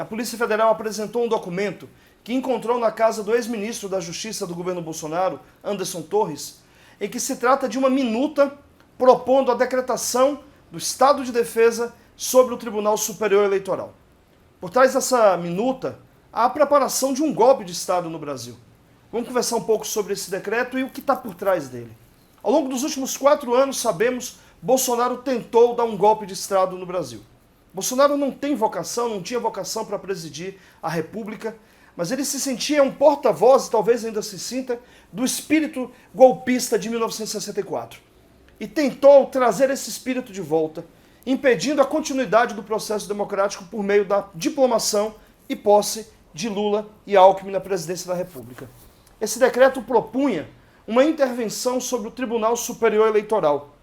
a Polícia Federal apresentou um documento que encontrou na casa do ex-ministro da Justiça do governo Bolsonaro, Anderson Torres, em que se trata de uma minuta propondo a decretação do estado de defesa sobre o Tribunal Superior Eleitoral. Por trás dessa minuta, há a preparação de um golpe de Estado no Brasil. Vamos conversar um pouco sobre esse decreto e o que está por trás dele. Ao longo dos últimos 4 anos, sabemos, Bolsonaro tentou dar um golpe de Estado no Brasil. Bolsonaro não tinha vocação para presidir a República, mas ele se sentia um porta-voz, talvez ainda se sinta, do espírito golpista de 1964. E tentou trazer esse espírito de volta, impedindo a continuidade do processo democrático por meio da diplomação e posse de Lula e Alckmin na presidência da República. Esse decreto propunha uma intervenção sobre o Tribunal Superior Eleitoral,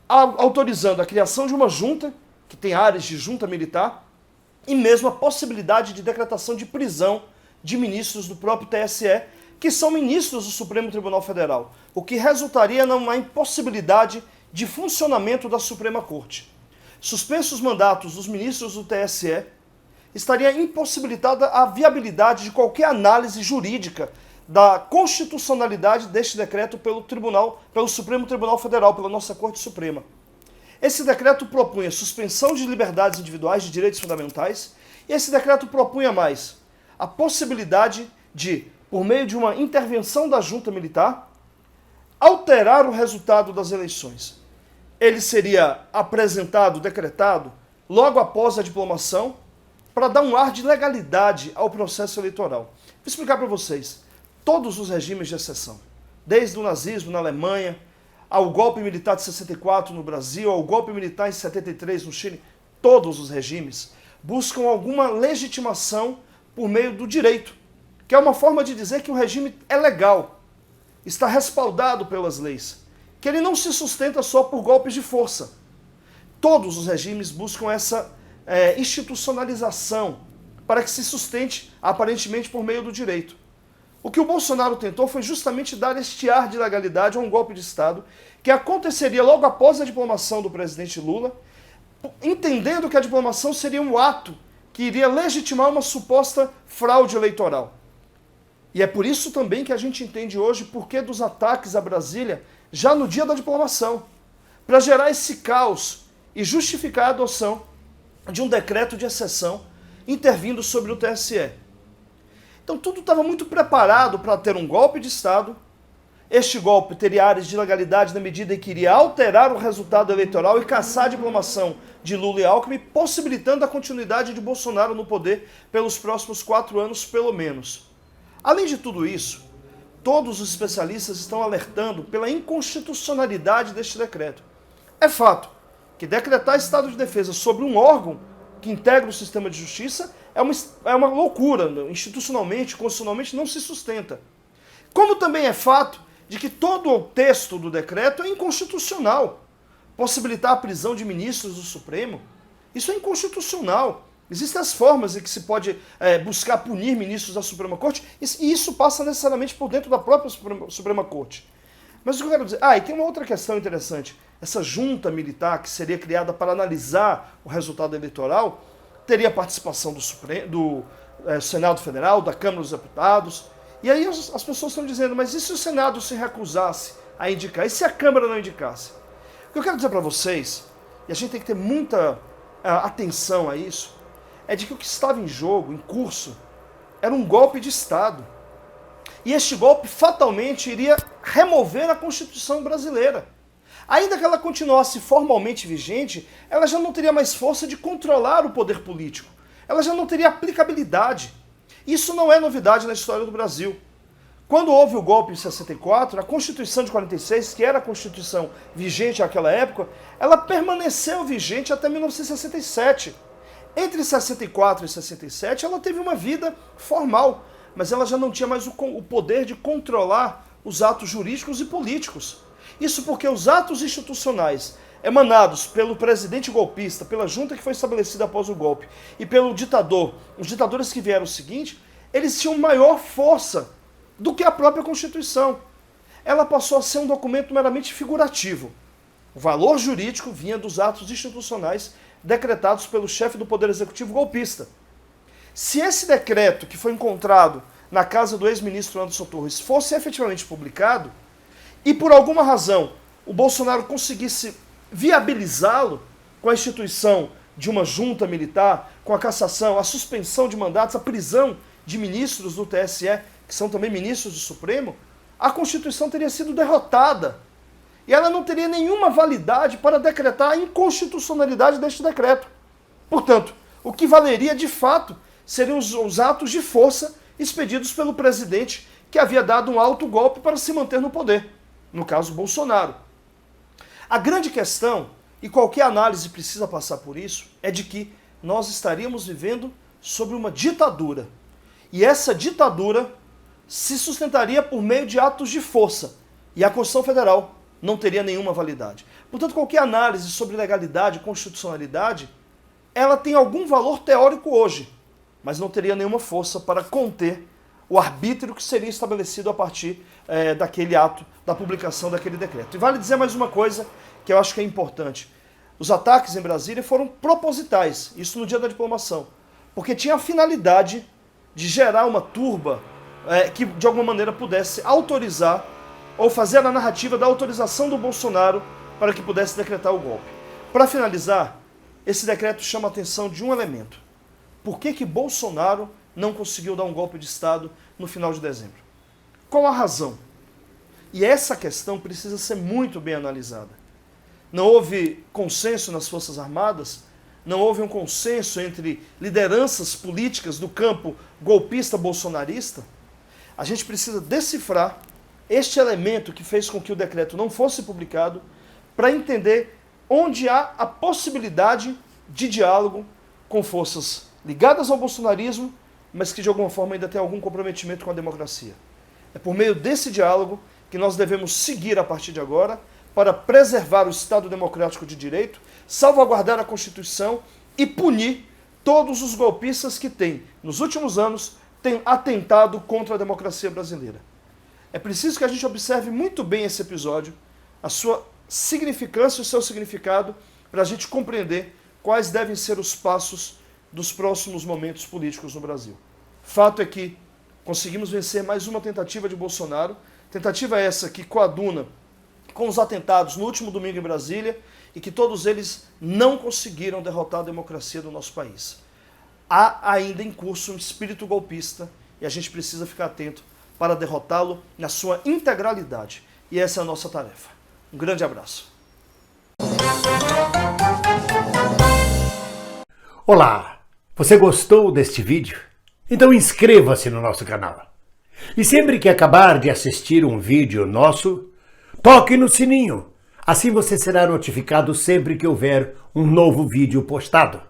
autorizando a criação de uma junta, que tem áreas de junta militar, e mesmo a possibilidade de decretação de prisão de ministros do próprio TSE, que são ministros do Supremo Tribunal Federal, o que resultaria numa impossibilidade de funcionamento da Suprema Corte. Suspensos os mandatos dos ministros do TSE, estaria impossibilitada a viabilidade de qualquer análise jurídica da constitucionalidade deste decreto pelo Supremo Tribunal Federal, pela nossa Corte Suprema. Esse decreto propunha suspensão de liberdades individuais, de direitos fundamentais, e esse decreto propunha mais a possibilidade de, por meio de uma intervenção da junta militar, alterar o resultado das eleições. Ele seria apresentado, decretado, logo após a diplomação, para dar um ar de legalidade ao processo eleitoral. Vou explicar para vocês. Todos os regimes de exceção, desde o nazismo na Alemanha, ao golpe militar de 64 no Brasil, ao golpe militar em 73 no Chile, todos os regimes buscam alguma legitimação por meio do direito, que é uma forma de dizer que o regime é legal, está respaldado pelas leis, que ele não se sustenta só por golpes de força. Todos os regimes buscam essa institucionalização para que se sustente, aparentemente, por meio do direito. O que o Bolsonaro tentou foi justamente dar este ar de legalidade a um golpe de Estado que aconteceria logo após a diplomação do presidente Lula, entendendo que a diplomação seria um ato que iria legitimar uma suposta fraude eleitoral. E é por isso também que a gente entende hoje por que dos ataques a Brasília já no dia da diplomação, para gerar esse caos e justificar a adoção de um decreto de exceção intervindo sobre o TSE. Então tudo estava muito preparado para ter um golpe de Estado. Este golpe teria áreas de legalidade na medida em que iria alterar o resultado eleitoral e caçar a diplomação de Lula e Alckmin, possibilitando a continuidade de Bolsonaro no poder pelos próximos 4 anos, pelo menos. Além de tudo isso, todos os especialistas estão alertando pela inconstitucionalidade deste decreto. É fato que decretar estado de defesa sobre um órgão que integra o sistema de justiça é uma loucura, institucionalmente, constitucionalmente não se sustenta. Como também é fato de que todo o texto do decreto é inconstitucional. Possibilitar a prisão de ministros do Supremo, isso é inconstitucional. Existem as formas em que se pode buscar punir ministros da Suprema Corte, e isso passa necessariamente por dentro da própria Suprema Corte. Mas o que eu quero dizer... e tem uma outra questão interessante. Essa junta militar que seria criada para analisar o resultado eleitoral teria participação do Senado Federal, da Câmara dos Deputados. E aí as pessoas estão dizendo, mas e se o Senado se recusasse a indicar? E se a Câmara não indicasse? O que eu quero dizer para vocês, e a gente tem que ter muita atenção a isso, é de que o que estava em jogo, em curso, era um golpe de Estado. E este golpe fatalmente iria remover a Constituição brasileira. Ainda que ela continuasse formalmente vigente, ela já não teria mais força de controlar o poder político. Ela já não teria aplicabilidade. Isso não é novidade na história do Brasil. Quando houve o golpe em 64, a Constituição de 46, que era a Constituição vigente naquela época, ela permaneceu vigente até 1967. Entre 64 e 67, ela teve uma vida formal, mas ela já não tinha mais o poder de controlar os atos jurídicos e políticos. Isso porque os atos institucionais emanados pelo presidente golpista, pela junta que foi estabelecida após o golpe, e pelo ditador, os ditadores que vieram o seguinte, eles tinham maior força do que a própria Constituição. Ela passou a ser um documento meramente figurativo. O valor jurídico vinha dos atos institucionais decretados pelo chefe do Poder Executivo golpista. Se esse decreto que foi encontrado na casa do ex-ministro Anderson Torres fosse efetivamente publicado, e por alguma razão o Bolsonaro conseguisse viabilizá-lo com a instituição de uma junta militar, com a cassação, a suspensão de mandatos, a prisão de ministros do TSE, que são também ministros do Supremo, a Constituição teria sido derrotada. E ela não teria nenhuma validade para decretar a inconstitucionalidade deste decreto. Portanto, o que valeria de fato seriam os atos de força expedidos pelo presidente que havia dado um alto golpe para se manter no poder, no caso Bolsonaro. A grande questão, e qualquer análise precisa passar por isso, é de que nós estaríamos vivendo sobre uma ditadura. E essa ditadura se sustentaria por meio de atos de força. E a Constituição Federal não teria nenhuma validade. Portanto, qualquer análise sobre legalidade e constitucionalidade, ela tem algum valor teórico hoje, mas não teria nenhuma força para conter o arbítrio que seria estabelecido a partir daquele ato, da publicação daquele decreto. E vale dizer mais uma coisa que eu acho que é importante. Os ataques em Brasília foram propositais, isso no dia da diplomação, porque tinha a finalidade de gerar uma turba que de alguma maneira pudesse autorizar ou fazer a narrativa da autorização do Bolsonaro para que pudesse decretar o golpe. Para finalizar, esse decreto chama a atenção de um elemento. Por que Bolsonaro não conseguiu dar um golpe de Estado no final de dezembro? Qual a razão? E essa questão precisa ser muito bem analisada. Não houve consenso nas Forças Armadas, não houve um consenso entre lideranças políticas do campo golpista bolsonarista. A gente precisa decifrar este elemento que fez com que o decreto não fosse publicado para entender onde há a possibilidade de diálogo com forças ligadas ao bolsonarismo, mas que de alguma forma ainda têm algum comprometimento com a democracia. É por meio desse diálogo que nós devemos seguir a partir de agora para preservar o Estado Democrático de Direito, salvaguardar a Constituição e punir todos os golpistas que têm, nos últimos anos, têm atentado contra a democracia brasileira. É preciso que a gente observe muito bem esse episódio, a sua significância e o seu significado, para a gente compreender quais devem ser os passos dos próximos momentos políticos no Brasil. Fato é que conseguimos vencer mais uma tentativa de Bolsonaro, tentativa essa que coaduna com os atentados no último domingo em Brasília e que todos eles não conseguiram derrotar a democracia do nosso país. Há ainda em curso um espírito golpista e a gente precisa ficar atento para derrotá-lo na sua integralidade. E essa é a nossa tarefa. Um grande abraço. Olá! Você gostou deste vídeo? Então inscreva-se no nosso canal. E sempre que acabar de assistir um vídeo nosso, toque no sininho. Assim você será notificado sempre que houver um novo vídeo postado.